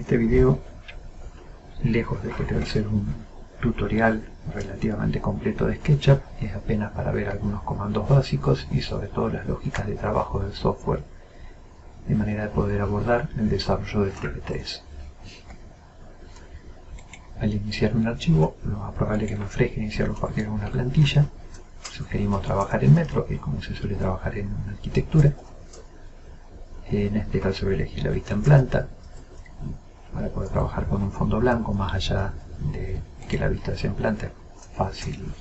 Este video, lejos de querer ser un tutorial relativamente completo de SketchUp, es apenas para ver algunos comandos básicos y sobre todo las lógicas de trabajo del software, de manera de poder abordar el desarrollo del TP3. Al iniciar un archivo, lo más probable es que me ofrezca iniciarlo a partir de una plantilla. Sugerimos trabajar en Metro, que es como se suele trabajar en una arquitectura. En este caso voy a elegir la vista en planta, para poder trabajar con un fondo blanco, más allá de que la vista sea en planta. Es fácil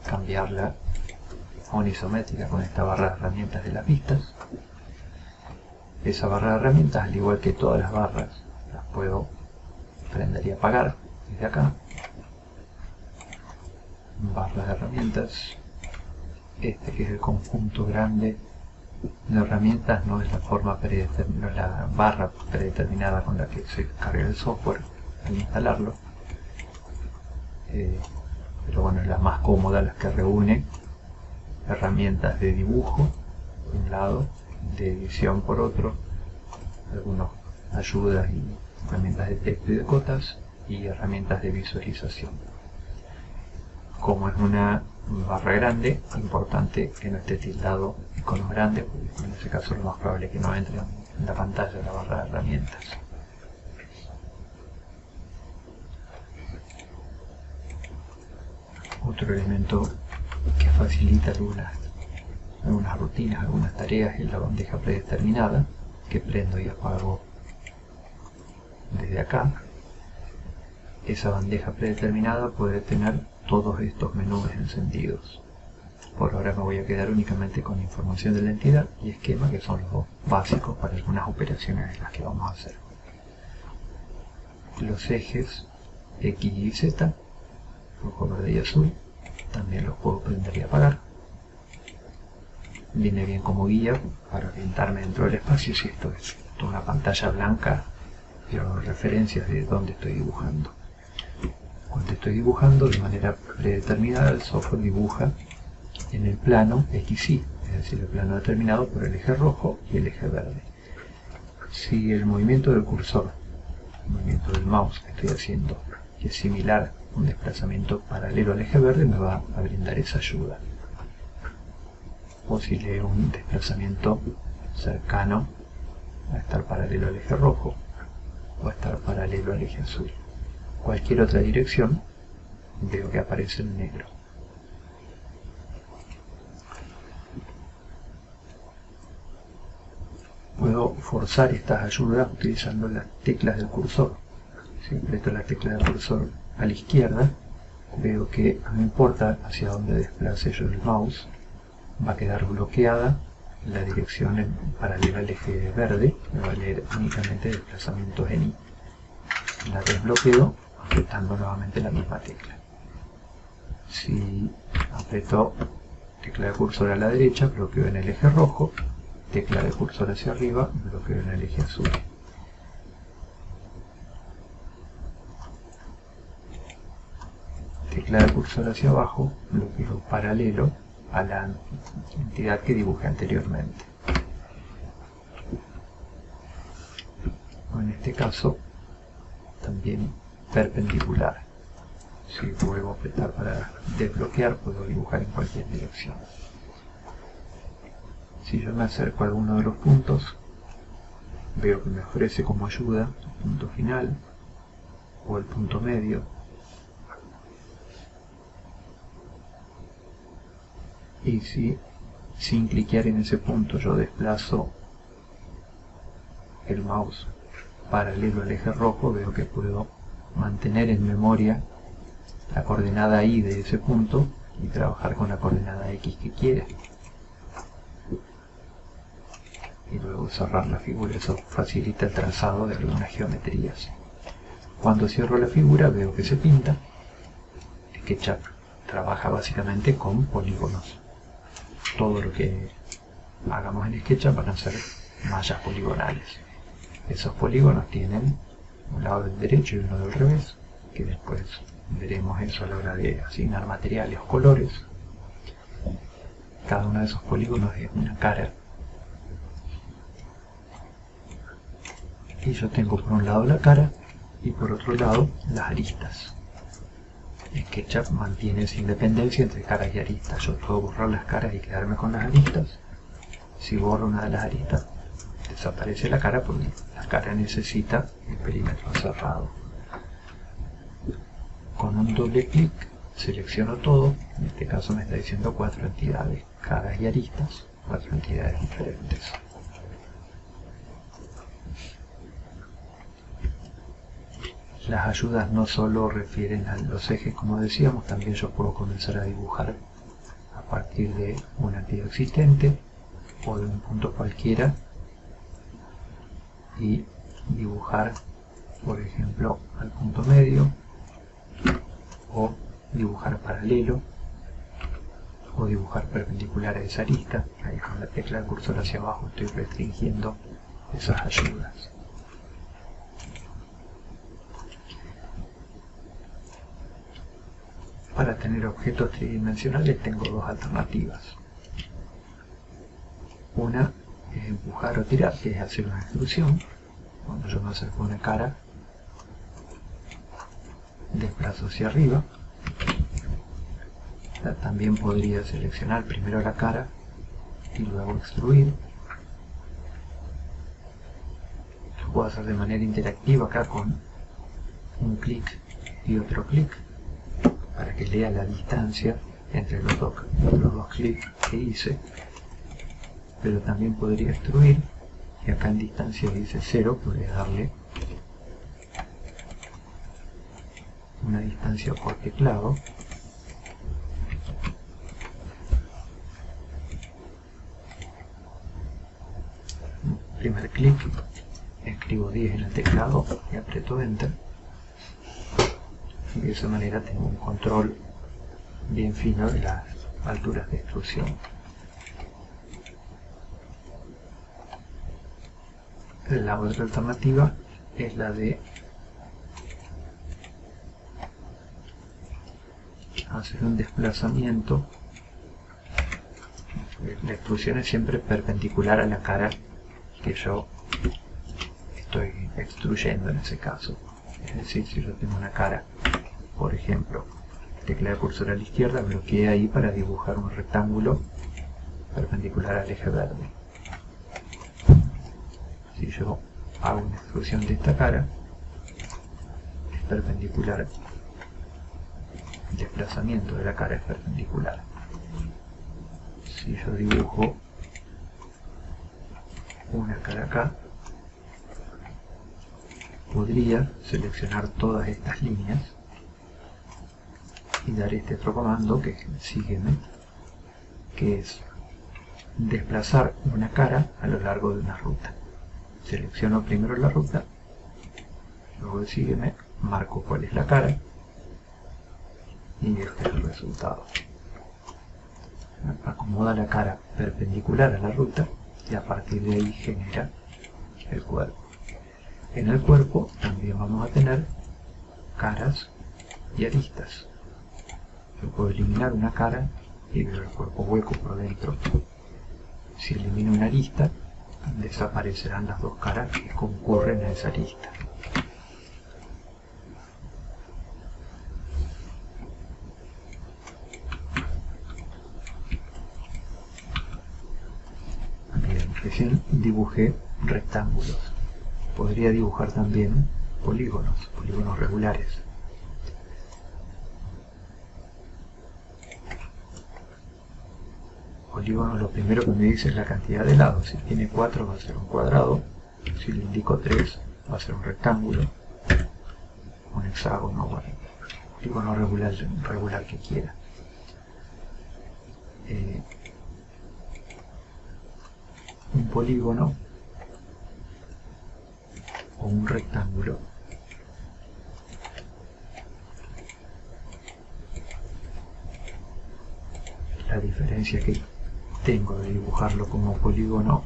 cambiarla a una isométrica con esta barra de herramientas de las vistas. Esa barra de herramientas, al igual que todas las barras, las puedo prender y apagar desde acá. Barras de herramientas. Este que es el conjunto grande de herramientas, no es la forma predeterminada, la barra predeterminada con la que se carga el software al instalarlo, pero bueno, es la más cómoda, la que reúne herramientas de dibujo por un lado, de edición por otro, algunas ayudas y herramientas de texto y de cotas, y herramientas de visualización. Como es una barra grande, importante que no esté tildado iconos grandes, porque en ese caso lo más probable es que no entre en la pantalla la barra de herramientas. Otro elemento que facilita algunas rutinas, algunas tareas, es la bandeja predeterminada, que prendo y apago desde acá. Esa bandeja predeterminada puede tener todos estos menús encendidos. Por ahora me voy a quedar únicamente con información de la entidad y esquema, que son los dos básicos para algunas operaciones en las que vamos a hacer. Los ejes X y Z, rojo, verde y azul, también los puedo prender y apagar. Viene bien como guía para orientarme dentro del espacio. Si esto es toda una pantalla blanca, pero referencias de dónde estoy dibujando. Cuando estoy dibujando de manera predeterminada, el software dibuja en el plano XY, es decir, el plano determinado por el eje rojo y el eje verde. Si el movimiento del cursor, el movimiento del mouse que estoy haciendo, que es similar a un desplazamiento paralelo al eje verde, me va a brindar esa ayuda. O si leo un desplazamiento cercano a estar paralelo al eje rojo o a estar paralelo al eje azul. Cualquier otra dirección veo que aparece en negro. Puedo forzar estas ayudas utilizando las teclas del cursor. Si aprieto la tecla del cursor a la izquierda, veo que no importa hacia dónde desplace yo el mouse, va a quedar bloqueada la dirección en paralela al eje verde, me va a leer únicamente desplazamientos en Y. La desbloqueo apretando nuevamente la misma tecla. Si aprieto tecla de cursor a la derecha, bloqueo en el eje rojo, tecla de cursor hacia arriba, bloqueo en el eje azul. Tecla de cursor hacia abajo, bloqueo paralelo a la entidad que dibujé anteriormente. O en este caso, también perpendicular. Si vuelvo a apretar para desbloquear, puedo dibujar en cualquier dirección. Si yo me acerco a alguno de los puntos, veo que me ofrece como ayuda el punto final o el punto medio. Y si sin cliquear en ese punto yo desplazo el mouse paralelo al eje rojo, veo que puedo mantener en memoria la coordenada Y de ese punto y trabajar con la coordenada X que quiera. Y luego cerrar la figura. Eso facilita el trazado de algunas geometrías. Cuando cierro la figura veo que se pinta. SketchUp trabaja básicamente con polígonos. Todo lo que hagamos en SketchUp van a ser mallas poligonales. Esos polígonos tienen un lado del derecho y uno del revés, que después veremos eso a la hora de asignar materiales o colores. Cada uno de esos polígonos es una cara y yo tengo por un lado la cara y por otro lado las aristas. SketchUp mantiene esa independencia entre caras y aristas. Yo puedo borrar las caras y quedarme con las aristas. Si borro una de las aristas, desaparece la cara porque la cara necesita el perímetro cerrado. Con un doble clic selecciono todo. En este caso me está diciendo 4 entidades, caras y aristas, 4 entidades diferentes. Las ayudas no solo refieren a los ejes, como decíamos, también yo puedo comenzar a dibujar a partir de una entidad existente o de un punto cualquiera y dibujar, por ejemplo, al punto medio, o dibujar paralelo, o dibujar perpendicular a esa arista. Ahí con la tecla del cursor hacia abajo estoy restringiendo esas ayudas. Para tener objetos tridimensionales tengo dos alternativas. Una es empujar o tirar, que es hacer una extrusión. Cuando yo me acerco a una cara, desplazo hacia arriba. También podría seleccionar primero la cara y luego extruir. Lo puedo hacer de manera interactiva acá con un clic y otro clic, para que lea la distancia entre los dos clics que hice, pero también podría extruir, y acá en distancia dice 0, podría darle una distancia por teclado, primer clic, escribo 10 en el teclado y aprieto Enter. Y de esa manera tengo un control bien fino de las alturas de extrusión. La otra alternativa es la de hacer un desplazamiento. La extrusión es siempre perpendicular a la cara que yo estoy extruyendo en ese caso. Es decir, si yo tengo una cara, por ejemplo, tecla de cursor a la izquierda, bloqueé ahí para dibujar un rectángulo perpendicular al eje verde. Si yo hago una extrusión de esta cara, es perpendicular, el desplazamiento de la cara es perpendicular. Si yo dibujo una cara acá, podría seleccionar todas estas líneas y dar este otro comando que es sígueme, que es desplazar una cara a lo largo de una ruta. Selecciono primero la ruta, luego de sígueme, marco cuál es la cara y este es el resultado. Acomoda la cara perpendicular a la ruta y a partir de ahí genera el cuerpo. En el cuerpo también vamos a tener caras y aristas. Yo puedo eliminar una cara y ver el cuerpo hueco por dentro. Si elimino una arista, desaparecerán las dos caras que concurren a esa arista. Bien, recién dibujé rectángulos. Podría dibujar también polígonos regulares. Polígono, lo primero que me dice es la cantidad de lados. Si tiene 4 va a ser un cuadrado, si le indico 3 va a ser un rectángulo, un hexágono, bueno, polígono regular que quiera. Un polígono o un rectángulo la diferencia que tengo de dibujarlo como polígono,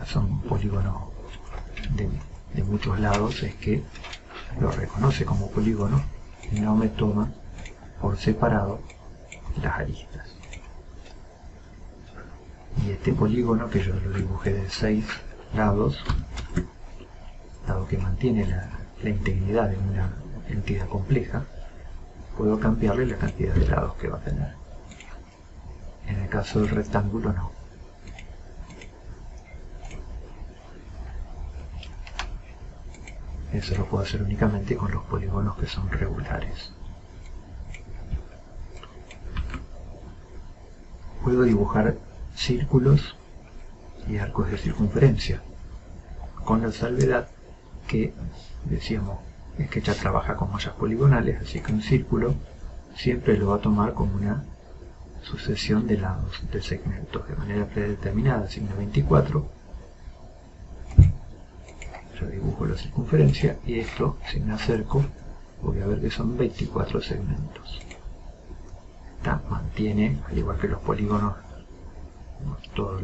son polígonos de muchos lados, es que lo reconoce como polígono y no me toma por separado las aristas. Y este polígono, que yo lo dibujé de 6 lados, dado que mantiene la integridad de una entidad compleja, puedo cambiarle la cantidad de lados que va a tener. En el caso del rectángulo no. Eso lo puedo hacer únicamente con los polígonos que son regulares. Puedo dibujar círculos y arcos de circunferencia, con la salvedad que, decíamos, SketchUp trabaja con mallas poligonales, así que un círculo siempre lo va a tomar como una sucesión de lados, de segmentos, de manera predeterminada, signo 24. Yo dibujo la circunferencia y esto, si me acerco, voy a ver que son 24 segmentos. Mantiene, al igual que los polígonos, toda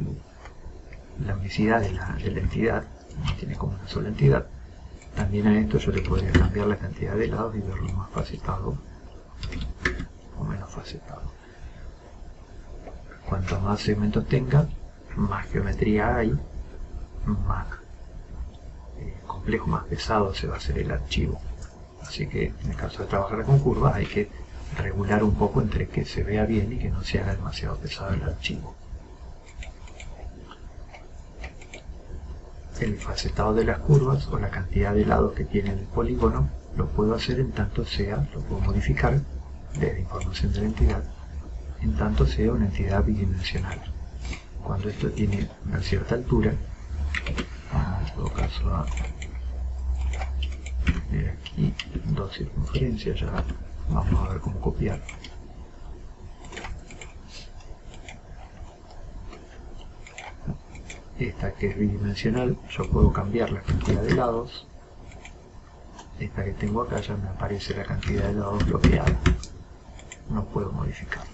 la unicidad de la entidad, mantiene como una sola entidad. También a esto yo le podría cambiar la cantidad de lados y verlo más facetado o menos facetado. Cuanto más segmentos tenga, más geometría hay, más complejo, más pesado se va a hacer el archivo. Así que en el caso de trabajar con curvas hay que regular un poco entre que se vea bien y que no se haga demasiado pesado el archivo. El facetado de las curvas o la cantidad de lados que tiene el polígono lo puedo hacer en tanto sea, lo puedo modificar desde información de la entidad, en tanto sea una entidad bidimensional. Cuando esto tiene una cierta altura, en todo caso a tener aquí 2 circunferencias, ya vamos a ver cómo copiar. Esta que es bidimensional, yo puedo cambiar la cantidad de lados. Esta que tengo acá ya me aparece la cantidad de lados bloqueada. No puedo modificarlo.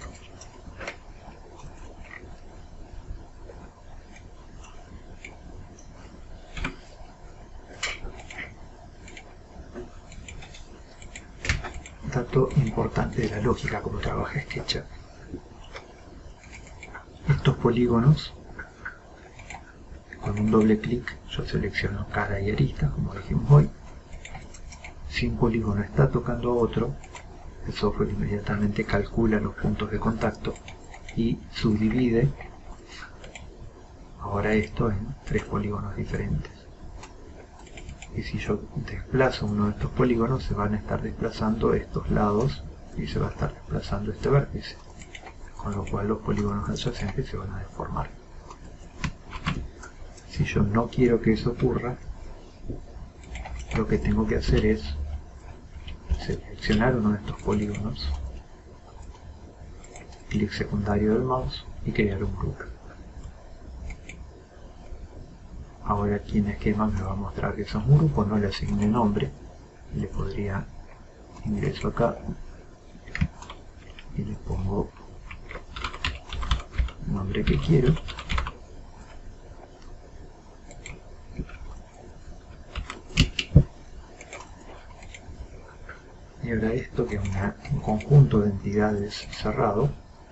Dato importante de la lógica como trabaja SketchUp. Estos polígonos, con un doble clic yo selecciono cara y arista, como dijimos hoy. Si un polígono está tocando a otro, el software inmediatamente calcula los puntos de contacto y subdivide ahora esto en 3 polígonos diferentes. Y si yo desplazo uno de estos polígonos, se van a estar desplazando estos lados y se va a estar desplazando este vértice, con lo cual los polígonos adyacentes se van a deformar. Si yo no quiero que eso ocurra, lo que tengo que hacer es seleccionar uno de estos polígonos, clic secundario del mouse y crear un grupo. Ahora aquí en esquema me va a mostrar que son un grupo, no le asigné nombre, le podría ingreso acá y le pongo el nombre que quiero. Y ahora esto, que es un conjunto de entidades cerrado,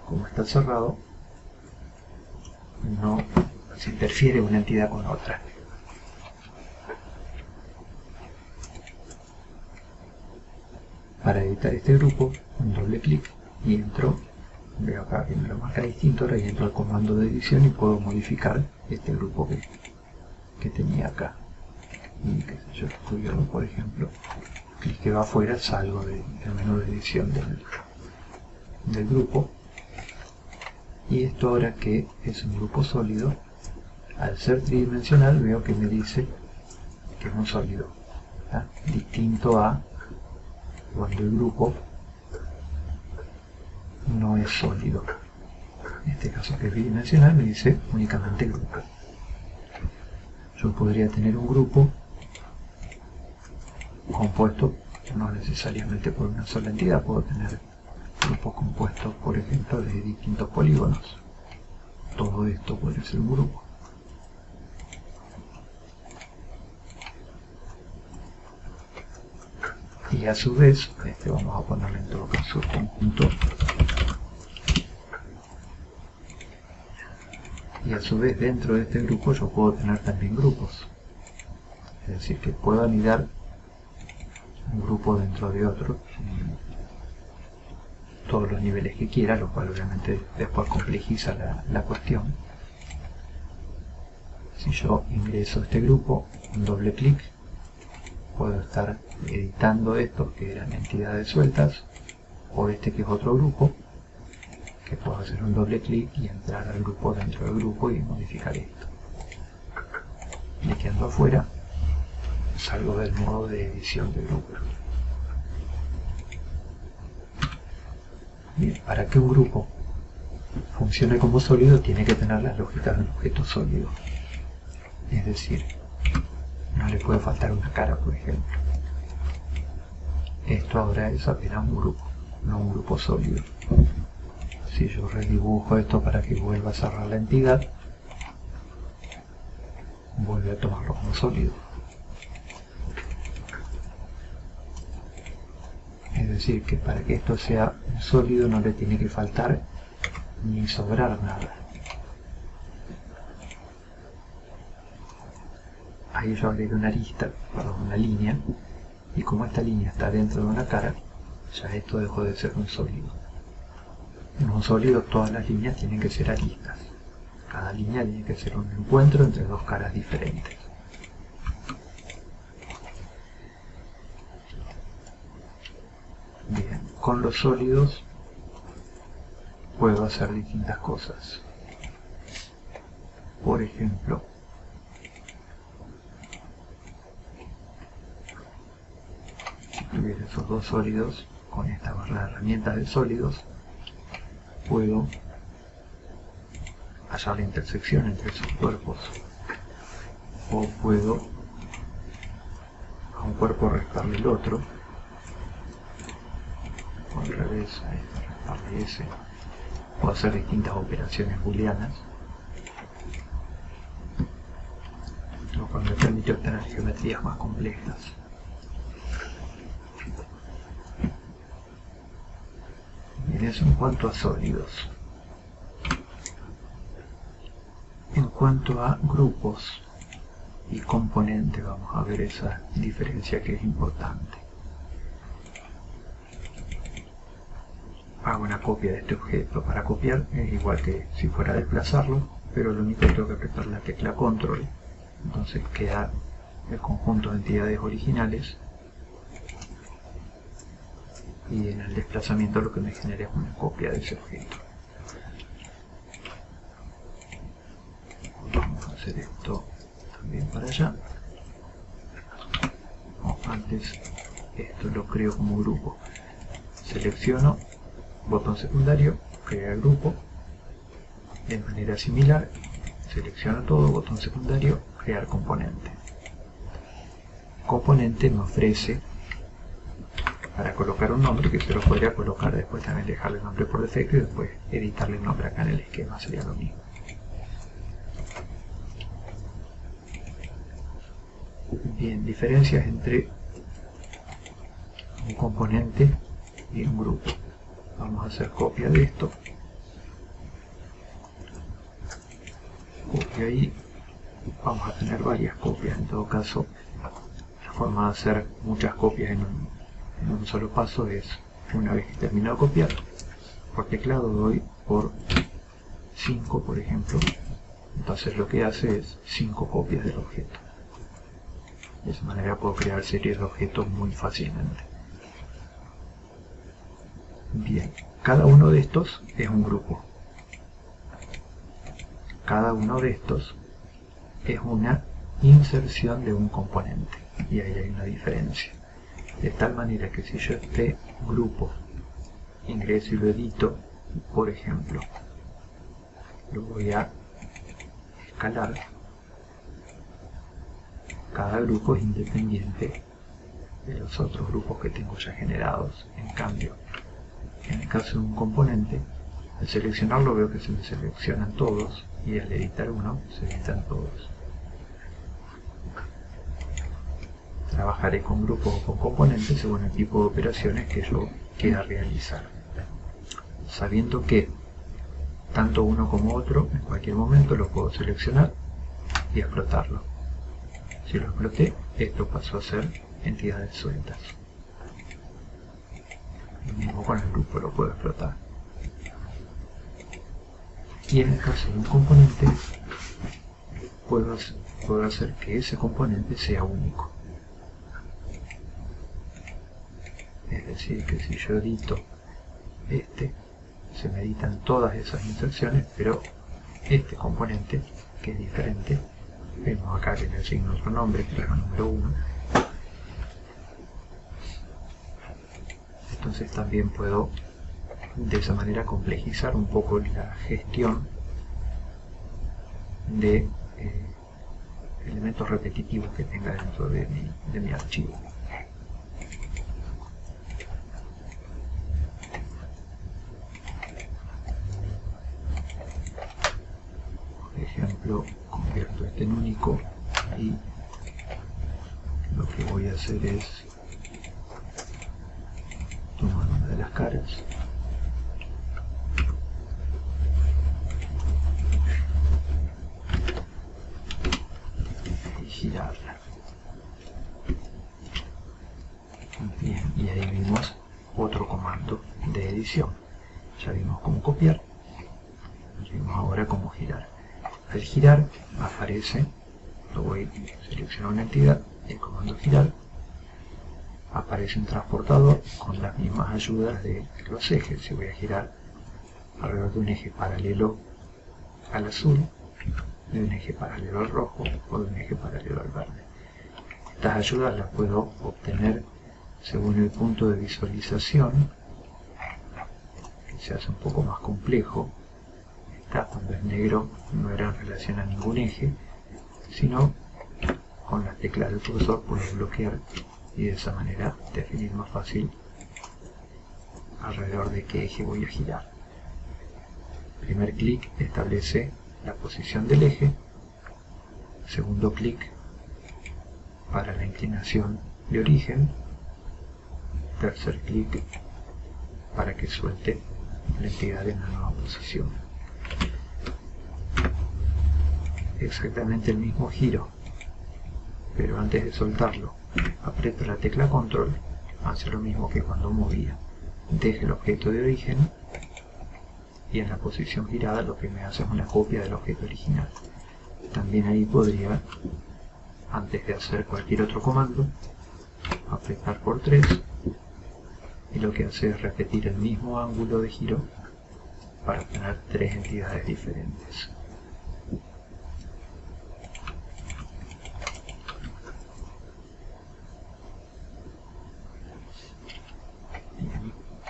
como está cerrado, no se interfiere una entidad con otra. Para editar este grupo, un doble clic y entro, veo acá que me lo marca distinto, ahora entro al comando de edición y puedo modificar este grupo que tenía acá. Y qué sé yo, excluirlo, por ejemplo. Clic que va afuera, salgo del menú de edición del grupo. Y esto ahora que es un grupo sólido, al ser tridimensional veo que me dice que es un sólido, ¿tá? Distinto a cuando el grupo no es sólido. En este caso que es bidimensional me dice únicamente grupo. Yo podría tener un grupo compuesto no necesariamente por una sola entidad, puedo tener grupos compuestos, por ejemplo, de distintos polígonos. Todo esto puede ser un grupo. Y a su vez, vamos a ponerle en todo caso conjunto. Y a su vez dentro de este grupo yo puedo tener también grupos. Es decir, que puedo anidar un grupo dentro de otro en todos los niveles que quiera, lo cual obviamente después complejiza la cuestión. Si yo ingreso a este grupo, un doble clic, puedo estar editando estos que eran entidades sueltas, o este que es otro grupo, que puedo hacer un doble clic y entrar al grupo dentro del grupo y modificar esto. Cliqueando afuera, salgo del modo de edición de grupo. Bien, para que un grupo funcione como sólido tiene que tener las lógicas de un objeto sólido. Es decir, no le puede faltar una cara, por ejemplo. Esto ahora es apenas un grupo, no un grupo sólido. Si yo redibujo esto para que vuelva a cerrar la entidad, vuelve a tomarlo como sólido. Es decir, que para que esto sea sólido no le tiene que faltar ni sobrar nada. Ahí yo agregué una arista, perdón, una línea, y como esta línea está dentro de una cara, ya esto dejó de ser un sólido. En un sólido todas las líneas tienen que ser aristas. Cada línea tiene que ser un encuentro entre dos caras diferentes. Bien, con los sólidos puedo hacer distintas cosas. Por ejemplo, si tuviera esos dos sólidos, con esta barra de herramientas de sólidos, puedo hallar la intersección entre esos cuerpos, o puedo a un cuerpo restarle el otro, o al revés, a este restarle ese. Puedo hacer distintas operaciones booleanas, lo cual me permite obtener geometrías más complejas. Bien, eso en cuanto a sólidos. En cuanto a grupos y componentes, vamos a ver esa diferencia que es importante. Hago una copia de este objeto. Para copiar es igual que si fuera a desplazarlo, pero lo único que tengo que apretar la tecla control. Entonces queda el conjunto de entidades originales, y en el desplazamiento lo que me genera es una copia de ese objeto. Vamos a hacer esto también para allá. Antes esto lo creo como grupo. Selecciono, botón secundario, crear grupo. De manera similar, selecciono todo, botón secundario, crear componente. Componente me ofrece para colocar un nombre, que se lo podría colocar después, también dejarle el nombre por defecto y después editarle el nombre acá en el esquema, sería lo mismo. Bien, diferencias entre un componente y un grupo. Vamos a hacer copia de esto, copia ahí. Vamos a tener varias copias, en todo caso la forma de hacer muchas copias en un solo paso es, una vez que termino de copiar, por teclado doy por 5, por ejemplo. Entonces lo que hace es 5 copias del objeto. De esa manera puedo crear series de objetos muy fácilmente. Bien, cada uno de estos es un grupo. Cada uno de estos es una inserción de un componente. Y ahí hay una diferencia. De tal manera que si yo este grupo ingreso y lo edito, por ejemplo, lo voy a escalar, cada grupo es independiente de los otros grupos que tengo ya generados. En cambio, en el caso de un componente, al seleccionarlo veo que se me seleccionan todos, y al editar uno se editan todos. Trabajaré con grupos o con componentes según el tipo de operaciones que yo quiera realizar. Sabiendo que tanto uno como otro, en cualquier momento lo puedo seleccionar y explotarlo. Si lo exploté, esto pasó a ser entidades sueltas. Lo mismo con el grupo, lo puedo explotar. Y en el caso de un componente, puedo hacer que ese componente sea único. Es decir, que si yo edito se me editan todas esas inserciones, pero este componente, que es diferente, vemos acá que le asigno otro nombre, que es el número 1. Entonces también puedo de esa manera complejizar un poco la gestión de elementos repetitivos que tenga dentro de mi archivo. Por ejemplo, convierto este en único y lo que voy a hacer es tomar una de las caras y girarla. Bien, y ahí vimos otro comando de edición. Ya vimos cómo copiar, vimos ahora cómo girar. Al girar aparece, lo voy a seleccionar una entidad, el comando girar, aparece un transportador con las mismas ayudas de los ejes. Si voy a girar alrededor de un eje paralelo al azul, de un eje paralelo al rojo o de un eje paralelo al verde. Estas ayudas las puedo obtener según el punto de visualización, que se hace un poco más complejo. Cuando es negro no era en relación a ningún eje, sino con las teclas del cursor puedo bloquear y de esa manera definir más fácil alrededor de qué eje voy a girar. Primer clic establece la posición del eje, segundo clic para la inclinación de origen, tercer clic para que suelte la entidad en la nueva posición. Exactamente el mismo giro, pero antes de soltarlo aprieto la tecla control, hace lo mismo que cuando movía. Deje el objeto de origen y en la posición girada lo que me hace es una copia del objeto original. También ahí podría, antes de hacer cualquier otro comando, apretar por 3 y lo que hace es repetir el mismo ángulo de giro para obtener 3 entidades diferentes.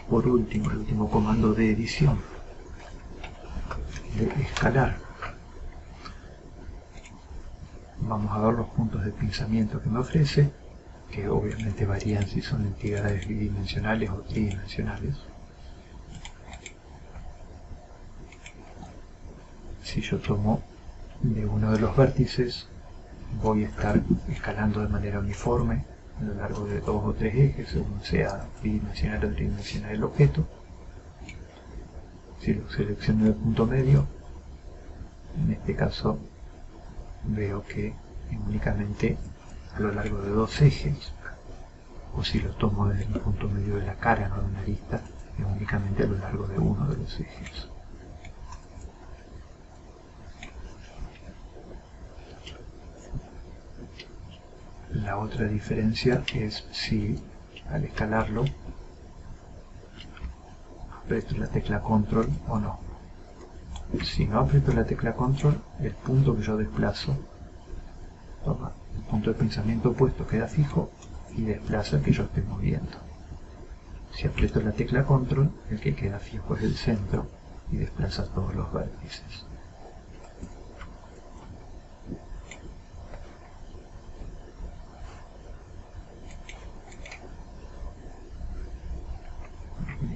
Por último, el último comando de edición, de escalar. Vamos a ver los puntos de pinzamiento que me ofrece, que obviamente varían si son entidades bidimensionales o tridimensionales. Si yo tomo de uno de los vértices, voy a estar escalando de manera uniforme a lo largo de 2 o 3 ejes, según sea bidimensional o tridimensional el objeto. Si lo selecciono del punto medio, en este caso veo que es únicamente a lo largo de 2 ejes, o si lo tomo desde el punto medio de la cara, no de una arista, es únicamente a lo largo de uno de los ejes. La otra diferencia es si al escalarlo aprieto la tecla control o no. Si no aprieto la tecla control, el punto que yo desplazo, el punto de pinzamiento opuesto queda fijo y desplaza el que yo esté moviendo. Si aprieto la tecla control, el que queda fijo es el centro y desplaza todos los vértices.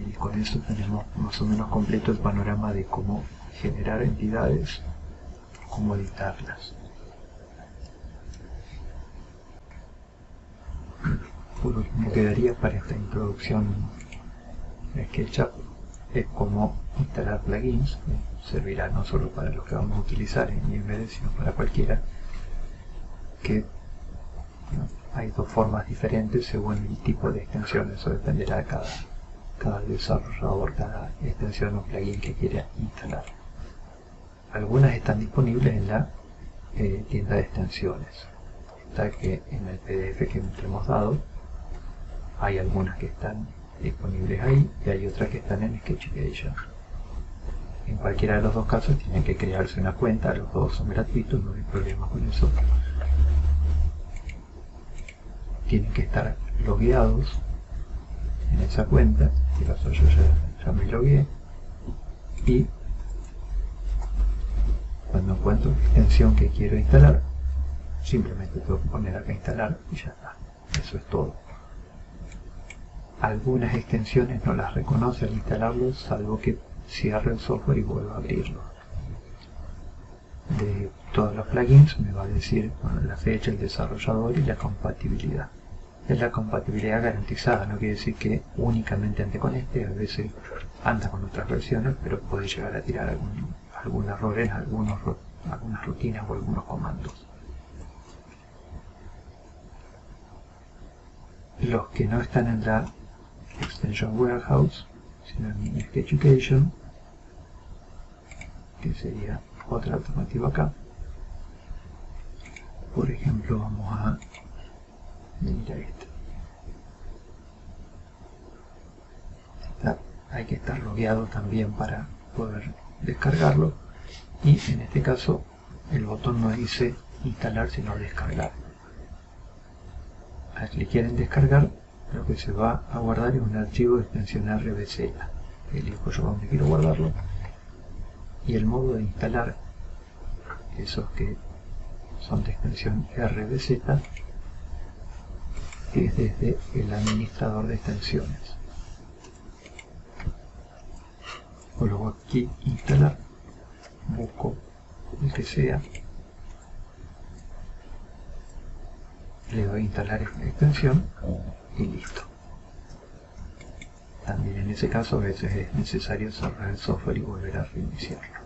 Y con eso tenemos más o menos completo el panorama de cómo generar entidades, cómo editarlas. Por último quedaría para esta introducción de SketchUp es cómo instalar plugins. Servirá no solo para los que vamos a utilizar en IMD, sino para cualquiera, que hay dos formas diferentes según el tipo de extensión. Eso dependerá de cada desarrollador, cada extensión o plugin que quiera instalar. Algunas están disponibles en la tienda de extensiones. Está que en el PDF que te hemos dado hay algunas que están disponibles ahí y hay otras que están en Sketchucation. En cualquiera de los dos casos tienen que crearse una cuenta, los dos son gratuitos, no hay problema con eso. Tienen que estar logueados en esa cuenta. En este caso yo ya me logueé, y cuando encuentro la extensión que quiero instalar, simplemente tengo que poner acá instalar y ya está. Eso es todo. Algunas extensiones no las reconoce al instalarlos, salvo que cierre el software y vuelva a abrirlo. De todos los plugins me va a decir, bueno, la fecha, el desarrollador y la compatibilidad. Es la compatibilidad garantizada, no quiere decir que únicamente ande con este, a veces anda con otras versiones, pero puede llegar a tirar algún error en algunas rutinas o algunos comandos. Los que no están en la Extension Warehouse, sino en Sketchucation, que sería otra alternativa acá. Por ejemplo, vamos a venir a este. Hay que estar logueado también para poder descargarlo, y en este caso el botón no dice instalar sino descargar. Al clicar en descargar, lo que se va a guardar es un archivo de extensión RBZ. Elijo yo donde quiero guardarlo, y el modo de instalar esos que son de extensión RBZ es desde el administrador de extensiones. Coloco aquí instalar, busco el que sea, le doy a instalar esta extensión y listo. También en ese caso a veces es necesario cerrar el software y volver a reiniciarlo.